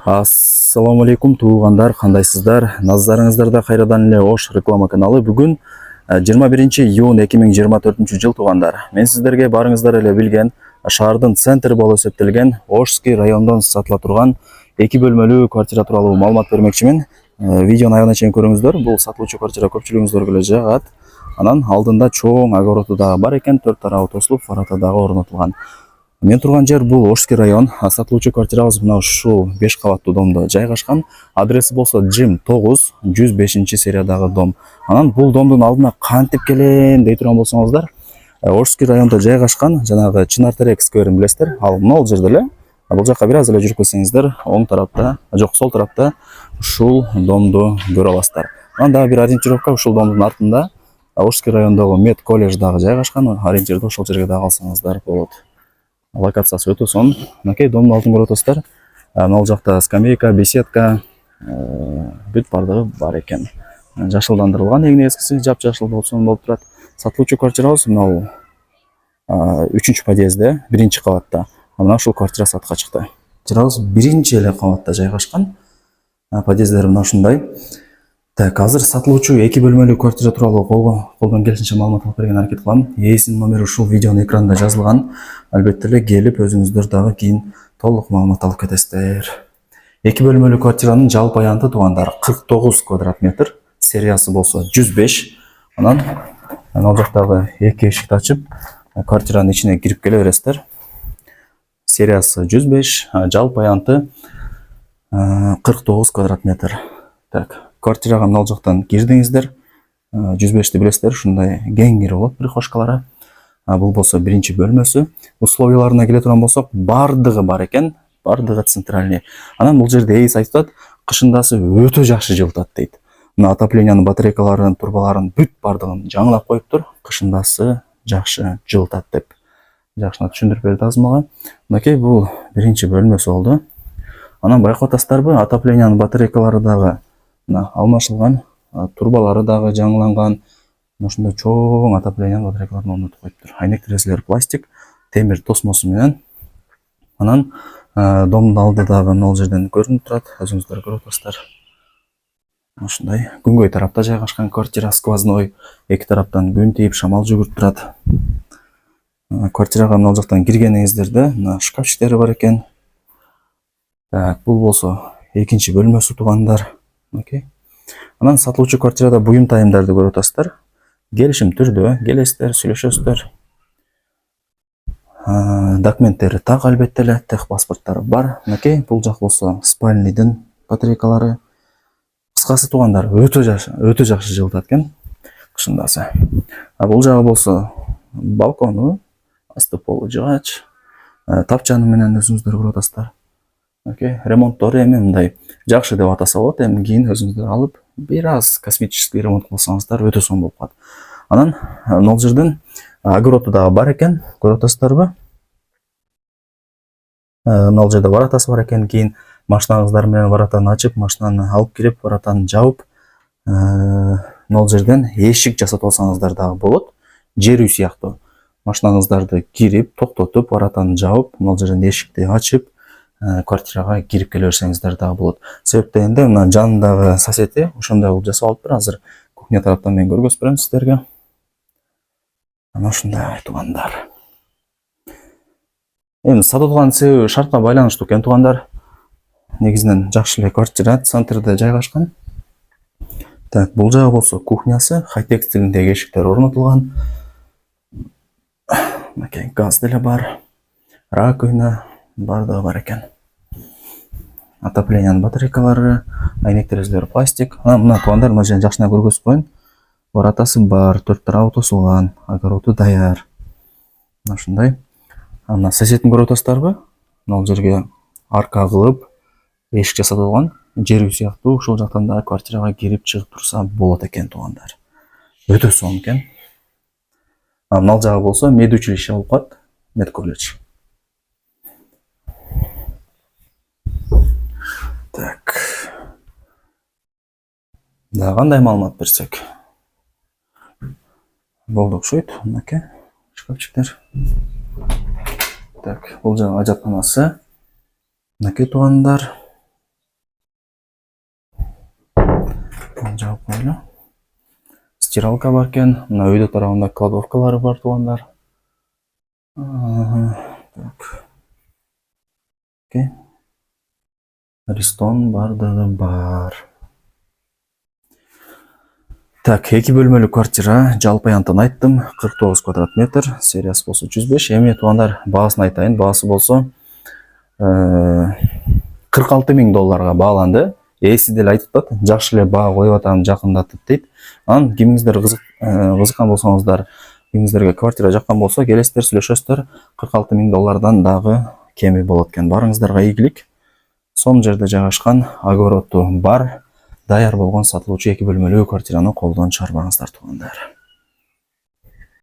Ассаламу алейкум туугандар, кандайсыздар? Назарыңыздарда кайрадан эле Ош реклама каналы. Бүгүн 21-июнь 2024 жыл туугандар. Мен сиздерге барыңыздар эле билген шаардын центри болуп эсептелген Ошский райондон сатыла турган 2 бөлмөлүү квартира тууралуу маалымат бермекчимин. Видеону аягына чейин көрүңүздөр. Бул сатылуучу квартира көпчүлүгүңүздөргө эле жагат. Анан алдында чоң огороду дагы бар экен, 4 тарабы тосулуп, фарата дагы орнотулган. Мен турган жер бул Ошский район. Сатылуучу квартирабыз мына ушул 5 кабаттуу домдо жайгашкан. Адреси болсо Джим 9, 105 сериядагы дом. Анан бул домдун алдына кантип келем дей турган болсоңуздар, Ошский райондо жайгашкан, жанагы Чынар Терек скверин билесиздер. Ал могул жерде эле. Бул жака бир аз эле жүрүп кетсеңиздер, оң тарапта, жок, сол тарапта ушул домду көрө аласыздар. Анан дагы бир ориентировка ушул домдун артында Ошский райондогу мед колледж дагы жайгашкан. Ориентирди ошол жерге дагы алсаңыздар болот. Локациясы өтө сонун. Мынакей домдун алдын көрүп атасыздар. Мына жакта скамейка, беседка, бүт бардыгы бар экен. Жашылдандырылган, эң негизгиси жапжашыл болсун болуп турат. Сатылуучу квартирабыз мына 3-чү подъездде, 1-чи кабатта. Мына ушул квартира сатка чыкты. Квартирабыз 1-чи эле кабатта жайгашкан. Подъезддери мына ушундай. Так, азыр сатылуучу 2 бөлмөлүү квартира тууралуу колдон келишинче маалымат алып берген аракет кылам. Ээсинин номери ушул видеонун экранында жазылган. Албетте эле келип өзүңүздөр дагы кийин толук маалымат алып кетесиздер. 2 бөлмөлүү квартиранын жалпы аянты туугандар 49 квадрат метр, сериясы болсо 105. Анан ал жактагы 2 эшикти ачып, квартиранын ичине кирип келе бересиздер. Сериясы 105, жалпы аянты 49 квадрат метр. Так, квартирага мына жактан кирдиңиздер. 105ти билесиздер, ушундай кеңири болот прихожкалары. Бул болсо 1-чи бөлмөсү. Условияларына келе турган болсок, бардыгы бар экен, бардыгы центральный. Анан бул жерде ээси айтып атат, кышындасы өтө жакшы жылытат дейт. Мына отоплениянын батарейкаларын, турбаларын бүт бардыгын жаңылап коюптур, кышындасы жакшы жылытат деп жакшына түшүндүрүп берди азыр мага. Мынакей бул 1-чи бөлмөсү болду. Анан байкап атасыздарбы, отоплениянын батарейкалары дагы алмашылган, турбалары дагы жаңыланган. Ушундай чоң отоплениянын батарейкаларын орнотуп коюптур. Айнек терезелери пластик, темир тосмосу менен. Анан домдун алды дагы мына жерден көрүнүп турат, өзүңүздөр көрүп атасыздар. Ушундай күнгөй тарапта жайгашкан квартира, сквозной, эки тараптан күн тийип, шамал жүгүрүп турат. Квартирага мына жактан киргениңиздерде мына шкафчиктери бар экен. Так, бул болсо 2-чи бөлмөсү туугандар. Окей. Анан сатылуучу квартирада буюм тайымдарды көрүп атасыздар. Келишим түрдө келесиздер, сүйлөшөсүздөр. Документтери так албетте эле, тех паспорттары бар. Мынакей, бул жак болсо спальныйдын батарейкалары. Кыскасы туугандар, өтө жакшы жылытат экен кышындасы. Бул жагы болсо балкону, асты полу жыгач, тапчаны менен өзүңүздөр көрүп атасыздар. Окей, ремонттору эми мындай жакшы деп атаса болот, эми кийин өзүңүздөр алып, бир аз косметический ремонт кылсаңыздар өтө сонун болуп калат. Анан мына жерден огороду дагы бар экен, көрүп атасыздарбы? Мына жерде варатасы бар экен, кийин машинаңыздар менен варатаны ачып, машинаны алып кирип, варатаны жаап, мына жерден эшик жасатып алсаңыздар дагы болот. Жер үй сыяктуу. Машинаңыздарды кирип, токтотуп, варатаны жаап, мына жерден эшикти ачып, квартирага кирип келе берсеңиздер дагы болот. Себеп дегенде мына жанындагы соседи ошондой кылып жасап алыптыр. Азыр кухня тараптан мен көргөзүп берем сиздерге. Ana ушундай туугандар. Эми сатылган себеби шартка байланыштуу экен туугандар. Негизинен жакшы эле квартира, центрде жайгашкан. Так, бул жагы болсо кухнясы, хай-тек стилиндеги эшиктер орнотулган. Мынакей газ деле бар. Раковина бардыгы бар экен. Отоплениянын батарейкалары, айнек терезелери пластик. Мына туугандар, мына жерде жакшына көргөзүп коеюн. Варатасы бар, 4 тарабы тосулган, огороду даяр. Мына ушундай. Мына соседин көрүп атасыздарбы? Мына жерге арка кылып, эшик жасатып алган. Жер үй сыяктуу, ушул жактан да квартирага кирип чыгып турса болот экен туугандар. Өтө сонун экен. Мына жагы болсо мед училище болуп калат, мед колледж. Так. Да, кандай маалымат берсек? Болду окшойт. Мынакей шкафчиктер. Так, бул жагы ажатканасы. Мынакей туугандар. жауап коелу. Стиралка бар екен. Мына үйдө тарабында кладовкалары бар тугандар. Так. Окей. Ристон бардыгы бар. Так, 2 бөлмөлүү квартира, жалпы аянтын айттым, 49 квадрат метр, сериясы болсо 105. Эми тугандар баасын айтайын. Баасы болсо $46,000 бааланды. Эси деле айтып атат, жакшы эле баа коюп атам, жакындатып дейт. Анан кимиңиздер кызыккан болсоңуздар, кимиңиздерге квартира жаккан болсо, келесиздер, сүйлөшөсүздөр. $46,000 дагы кеми болот экен. Барыңыздарга ийгилик. Сонун жерде жайгашкан, огороду бар, даяр болгон сатылуучу 2 бөлмөлүү квартираны колдон чыгарбаңыздар тугандар.